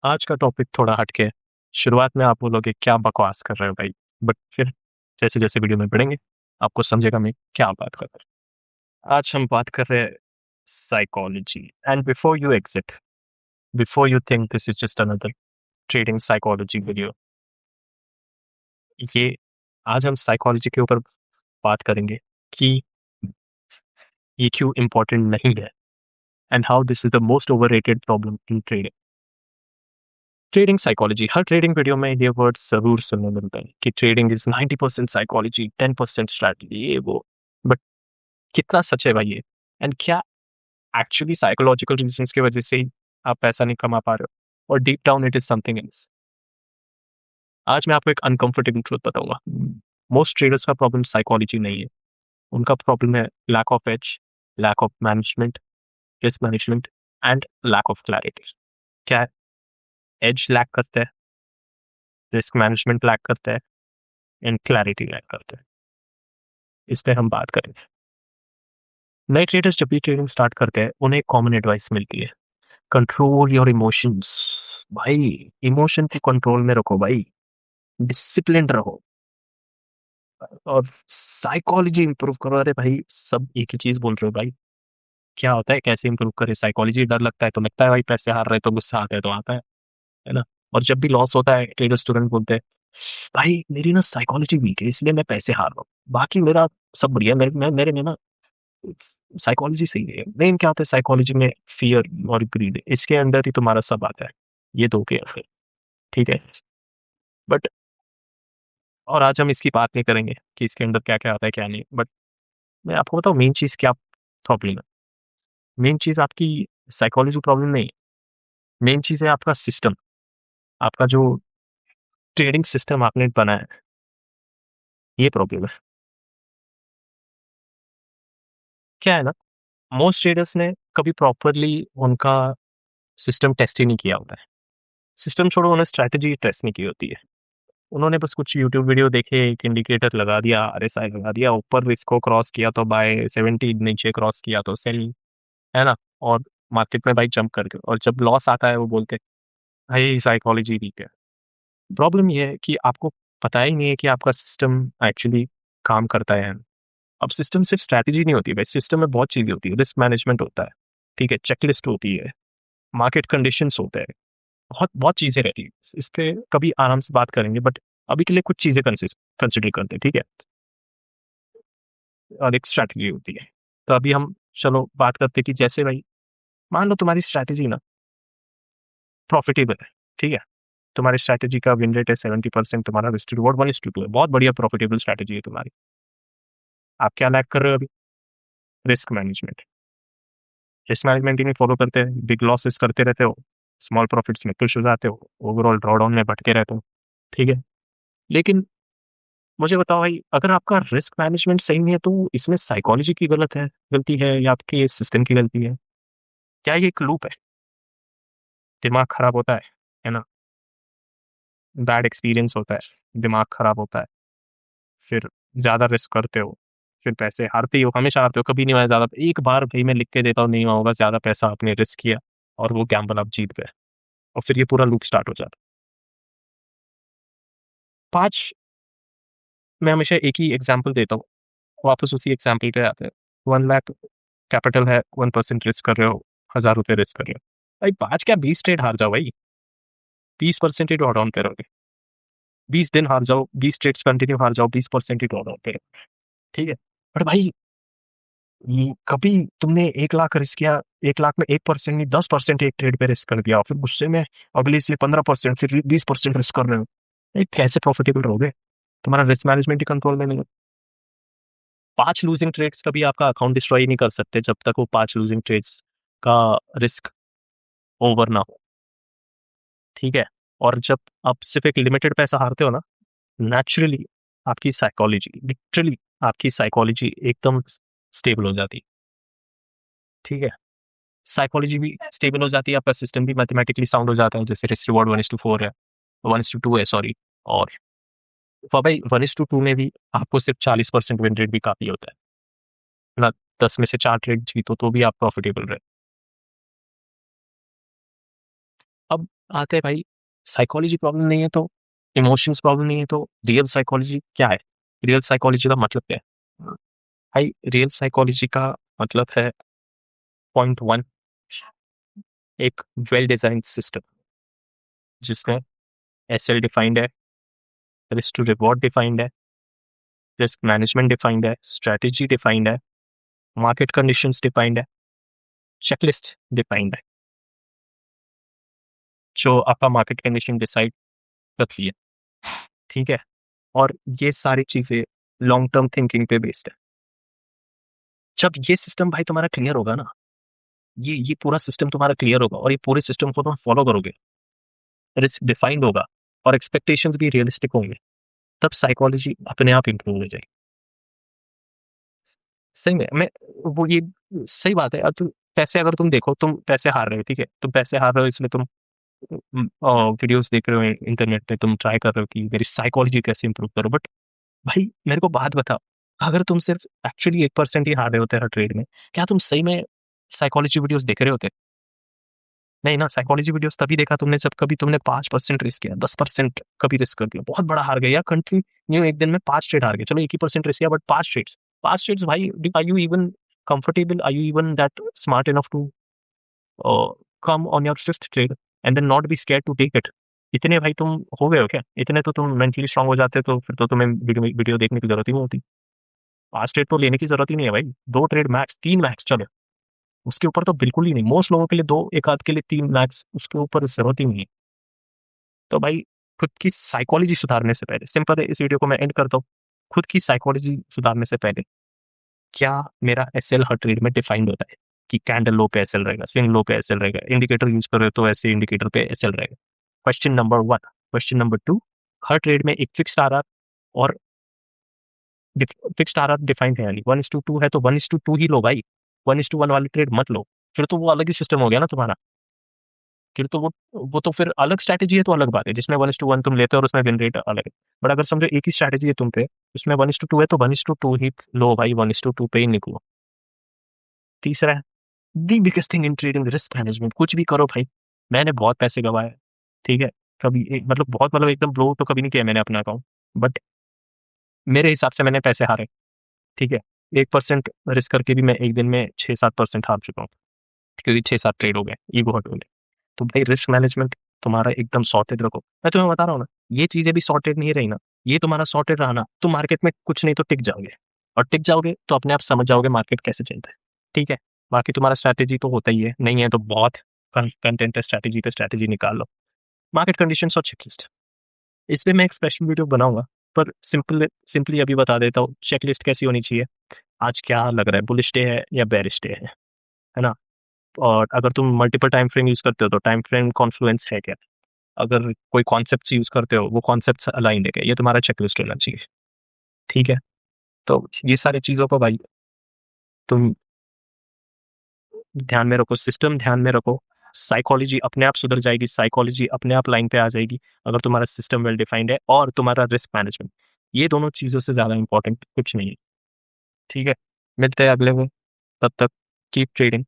आज का टॉपिक थोड़ा हटके है। शुरुआत में आप बोलोगे क्या बकवास कर रहे हो भाई, बट फिर जैसे-जैसे वीडियो में बढ़ेंगे, आपको समझेगा मैं क्या बात कर रहा हूँ। आज हम बात कर रहे हैं psychology and before you think this is just another trading psychology video, ये आज हम साइकोलॉजी के ऊपर बात करेंगे कि ये क्यों इम्पोर्टेंट नहीं है and how this is the most overrated problem in trading. Trading psychology, her trading video में ये वर्ड ज़रूर सुनने मिलता है कि ट्रेडिंग इज़ 90% साइकोलॉजी, 10% स्ट्रैटेजी, ये वो। बट कितना सच है भाई ये? एंड क्या एक्चुअली साइकोलॉजिकल रीज़न्स की वजह से ही आप पैसा नहीं कमा पा रहे हो और deep down it is something else? आज मैं आपको एक अनकंफर्टेबल ट्रुथ बताऊँगा। मोस्ट ट्रेडर्स का प्रॉब्लम साइकोलॉजी नहीं है। उनका प्रॉब्लम है lack of edge, lack of management, risk management and lack of clarity. क्या है? एज लैक करता है, रिस्क मैनेजमेंट लैक करता है एंड क्लैरिटी लैक करता है। इस पे हम बात करेंगे। नए ट्रेडर्स जब भी ट्रेडिंग स्टार्ट करते हैं, उन्हें एक कॉमन एडवाइस मिलती है, कंट्रोल योर इमोशंस। भाई, इमोशन को कंट्रोल में रखो भाई, डिसिप्लिन रहो और साइकोलॉजी इंप्रूव करो। अरे भाई, सब एक ही चीज बोल रहे हो भाई। क्या होता है, कैसे इंप्रूव करे साइकोलॉजी? डर लगता है तो लगता है भाई, पैसे हार रहे तो गुस्सा आता है तो आता है ना? और जब भी लॉस होता है, ट्रेडर स्टूडेंट बोलते हैं भाई मेरी ना साइकोलॉजी वीक है इसलिए मैं पैसे हार रहा हूँ, बाकी मेरा सब बढ़िया है, मेरे में ना साइकोलॉजी सही है। मेन क्या होता है साइकोलॉजी में? फियर और ग्रीड, इसके अंदर ही तुम्हारा सब आता है। ये दो के फिर, ठीक है। बट और आज हम इसकी बात नहीं करेंगे कि इसके अंदर क्या क्या आता है क्या नहीं, बट मैं आपको बताऊँ मेन चीज़ क्या प्रॉब्लम है। मेन चीज़ आपकी साइकोलॉजी प्रॉब्लम नहीं, मेन चीज़ है आपका सिस्टम, आपका जो ट्रेडिंग सिस्टम आपने बनाया है, ये प्रॉब्लम है। क्या है ना, मोस्ट ट्रेडर्स ने कभी प्रॉपरली उनका सिस्टम टेस्ट ही नहीं किया होता है। सिस्टम छोड़ो, उन्होंने स्ट्रैटेजी टेस्ट नहीं की होती है। उन्होंने बस कुछ यूट्यूब वीडियो देखे, एक इंडिकेटर लगा दिया, आरएसआई लगा दिया, ऊपर इसको क्रॉस किया तो बाय 70, नीचे क्रॉस किया तो सेल, है ना? और मार्केट में भाई जंप करके, और जब लॉस आता है वो बोलते हैं भाई साइकोलॉजी वीक है। प्रॉब्लम ये है कि आपको पता ही नहीं है कि आपका सिस्टम एक्चुअली काम करता है। अब सिस्टम सिर्फ स्ट्रैटेजी नहीं होती भाई, सिस्टम में बहुत चीज़ें होती है, रिस्क मैनेजमेंट होता है, ठीक है, चेकलिस्ट होती है, मार्केट कंडीशंस होते हैं, बहुत बहुत चीज़ें रहती है। इस पे कभी आराम से बात करेंगे, बट अभी के लिए कुछ चीज़ें कंसिडर करते हैं, ठीक है? और एक स्ट्रैटेजी होती है। तो अभी हम चलो बात करते हैं कि जैसे भाई मान लो तुम्हारी स्ट्रैटेजी ना प्रॉफिटेबल है, ठीक है? तुम्हारी स्ट्रैटेजी का विन रेट है 70%, तुम्हारा रिस्क टू रिवॉर्ड 1:2 है, बहुत बढ़िया प्रॉफिटेबल स्ट्रैटेजी है तुम्हारी। आप क्या लैक कर रहे हो अभी? Risk management. रिस्क मैनेजमेंट ही नहीं फॉलो करते, बिग लॉसेस करते रहते हो, स्मॉल प्रॉफिट्स में खुश हो जाते हो, ओवरऑल ड्रॉडाउन में भटके रहते हो, ठीक है? लेकिन मुझे बताओ भाई, अगर आपका रिस्क मैनेजमेंट सही नहीं है तो इसमें साइकोलॉजी की गलती है या आपके सिस्टम की गलती है? क्या ये एक लूप है? दिमाग खराब होता है ना? बैड एक्सपीरियंस होता है, दिमाग खराब होता है, फिर ज़्यादा रिस्क करते हो, फिर पैसे हारते ही हो, हमेशा हारते हो, कभी नहीं हुआ ज़्यादा। एक बार भई मैं लिख के देता हूँ, नहीं हुआ होगा, ज़्यादा पैसा आपने रिस्क किया और वो गैम्बल आप जीत गए और फिर ये पूरा लूप स्टार्ट हो जाता है। 5 मैं हमेशा एक ही एग्ज़ाम्पल देता हूँ, वापस उसी एग्ज़ाम्पल पे आते हैं। 1 लाख कैपिटल है, 1% रिस्क कर रहे हो, ₹1000 रिस्क कर रहे हो। भाई 5 क्या 20 ट्रेड हार जाओ भाई, 20% ही ड्रॉडाउन पे रहोगे। 20 दिन हार जाओ, 20 ट्रेड्स कंटिन्यू हार जाओ, 20% ही ड्रॉडाउन पे रहोगे, ठीक है? बट भाई कभी तुमने 1 लाख रिस्क किया, 1 लाख में 1% नहीं 10% एक ट्रेड पे रिस्क कर दिया, फिर गुस्से में अगले इसलिए 15%, फिर 20% रिस्क कर रहे हो। भाई कैसे प्रॉफिटेबल रहोगे? तुम्हारा रिस्क मैनेजमेंट ही कंट्रोल में नहीं है। 5 लूजिंग ट्रेड्स कभी आपका अकाउंट डिस्ट्रॉय नहीं कर सकते जब तक वो 5 लूजिंग ट्रेड्स का रिस्क ओवर ना हो, ठीक है? और जब आप सिर्फ एक लिमिटेड पैसा हारते हो ना, नेचुरली आपकी साइकोलॉजी, लिटरली आपकी साइकोलॉजी एकदम स्टेबल हो जाती है, ठीक है? साइकोलॉजी भी स्टेबल हो जाती है, आपका सिस्टम भी मैथमेटिकली साउंड हो जाता है, जैसे रिस्क रिवॉर्ड 1:4 है, 1:2 है सॉरी। और भाई 1:2 में भी आपको सिर्फ 40% विन रेट भी काफ़ी होता है ना? 10 में से 4 ट्रेड जीतो तो भी आप प्रॉफिटेबल रहे। अब आते हैं भाई, साइकोलॉजी प्रॉब्लम नहीं है तो, इमोशंस प्रॉब्लम नहीं है तो रियल साइकोलॉजी क्या है? रियल साइकोलॉजी का मतलब क्या है भाई? रियल साइकोलॉजी का मतलब है, पॉइंट वन, एक वेल डिजाइन सिस्टम जिसमें एसएल डिफाइंड है, रिस्क टू रिवॉर्ड डिफाइंड है, रिस्क मैनेजमेंट डिफाइंड है, स्ट्रेटेजी डिफाइंड है, मार्केट कंडीशंस डिफाइंड है, चेकलिस्ट डिफाइंड है, जो आपका मार्केट कंडीशन डिसाइड करती है। ठीक है, और ये सारी चीजें लॉन्ग टर्म थिंकिंग पे बेस्ड है। जब ये सिस्टम भाई तुम्हारा क्लियर होगा ना, ये पूरा सिस्टम तुम्हारा क्लियर होगा और ये पूरे सिस्टम को तुम फॉलो करोगे, रिस्क डिफाइंड होगा और एक्सपेक्टेशंस भी रियलिस्टिक होंगे, तब साइकोलॉजी अपने आप इंप्रूव हो जाएगी। सही में मैं, वो ये सही बात है। अब तुम पैसे, अगर तुम देखो, तुम पैसे हार रहे हो, ठीक है, तुम पैसे हार रहे हो इसलिए तुम वीडियोस देख रहे हो इंटरनेट पे, तुम ट्राई कर रहे हो कि मेरी साइकोलॉजी कैसे इंप्रूव करो, बट भाई मेरे को बात बताओ, अगर तुम सिर्फ एक्चुअली 1% ही हार रहे होते हर ट्रेड में, क्या तुम सही में साइकोलॉजी वीडियोस देख रहे होते? नहीं ना, साइकोलॉजी वीडियोस तभी देखा तुमने जब कभी तुमने 5% रिस्क किया, 10% कभी रिस्क कर दिया, बहुत बड़ा हार गया, या कंटिन्यू एक दिन में 5 ट्रेड हार गए, चलो 1% रिस्क किया बट 5 ट्रेड्स भाई, are you even comfortable, are you even that smart enough to come on your fifth trade and then not be scared to take it? इतने भाई तुम हो गए हो क्या? इतने तो तुम मेंटली स्ट्रांग हो जाते तो फिर तो तुम्हें वीडियो देखने की जरूरत ही नहीं होती। 5 ट्रेड तो लेने की जरूरत ही नहीं है भाई, 2 ट्रेड मैक्स, 3 मैक्स चलो, उसके ऊपर तो बिल्कुल ही नहीं। मोस्ट लोगों के लिए दो, एक आध के लिए 3 मैक्स, उसके ऊपर जरूरत ही नहीं है। तो भाई खुद की साइकोलॉजी सुधारने से पहले, सिंपल है, इस वीडियो को मैं एंड करता हूँ, खुद की साइकोलॉजी सुधारने से पहले, क्या मेरा एसएल हर ट्रेड में डिफाइंड होता है कि कैंडल लो पे एसएल रहेगा, स्विंग लो पे एसएल रहेगा, इंडिकेटर यूज कर रहे हो तो ऐसे इंडिकेटर पे एसएल रहेगा? Question number one. Question number two, हर ट्रेड में एक फिक्स्ड आरआर और फिक्स्ड आरआर डिफाइंड है, यानी 1:2 है तो 1:2 ही लो भाई, 1:1 वाली ट्रेड मत लो, फिर तो वो अलग ही सिस्टम हो गया ना तुम्हारा। फिर तो वो तो फिर अलग स्ट्रैटेजी है, तो अलग बात है, जिसमें 1:1 तुम लेते हो और उसमें विन रेट अलग है। बट अगर समझो एक ही स्ट्रैटेजी है तुम पे, उसमें 1:2 है तो 1:2 ही लो भाई, 1:2 पे ही निकलो। तीसरा है, the biggest thing in trading, risk management. कुछ भी करो भाई, मैंने बहुत पैसे गवाए, ठीक है, कभी मतलब बहुत, मतलब एकदम ब्लो तो कभी नहीं किया मैंने अपना अकाउंट, बट मेरे हिसाब से मैंने पैसे हारे, ठीक है, 1% रिस्क करके भी मैं एक दिन में 6-7% हार चुका हूँ, क्योंकि 6-7 ट्रेड हो गए, ईगो हट हो गई। तो भाई रिस्क मैनेजमेंट तुम्हारा एकदम सॉर्टेड रखो। मैं तुम्हें बता रहा हूँ ना, ये चीजें भी सॉर्टेड नहीं रही ना, ये तुम्हारा सॉर्टेड रहा ना, तो मार्केट में कुछ नहीं तो टिक जाओगे, और टिक जाओगे तो अपने आप समझ जाओगे मार्केट कैसे चलता है। ठीक है, बाकी तुम्हारा स्ट्रैटेजी तो होता ही है, नहीं है तो बहुत कंटेंट है स्ट्रैटेजी पे, स्ट्रैटेजी निकाल लो, मार्केट कंडीशंस और चेकलिस्ट, इस पे मैं एक स्पेशल वीडियो बनाऊंगा। पर सिंपली अभी बता देता हूँ चेकलिस्ट कैसी होनी चाहिए। आज क्या लग रहा है, बुलिश डे है या बेरिश डे है ना? और अगर तुम मल्टीपल टाइम फ्रेम यूज करते हो तो टाइम फ्रेम कॉन्फ्लुएंस है क्या? अगर कोई कॉन्सेप्ट यूज करते हो, वो कॉन्सेप्ट अलाइंड है क्या? ये तुम्हारा चेकलिस्ट होना चाहिए। ठीक है, तो ये सारी चीजों को भाई तुम ध्यान में रखो, सिस्टम ध्यान में रखो, साइकोलॉजी अपने आप सुधर जाएगी, साइकोलॉजी अपने आप लाइन पे आ जाएगी, अगर तुम्हारा सिस्टम वेल डिफाइंड है और तुम्हारा रिस्क मैनेजमेंट, ये दोनों चीजों से ज्यादा इंपॉर्टेंट कुछ नहीं है। ठीक है, मिलते हैं अगले में, तब तक कीप ट्रेडिंग।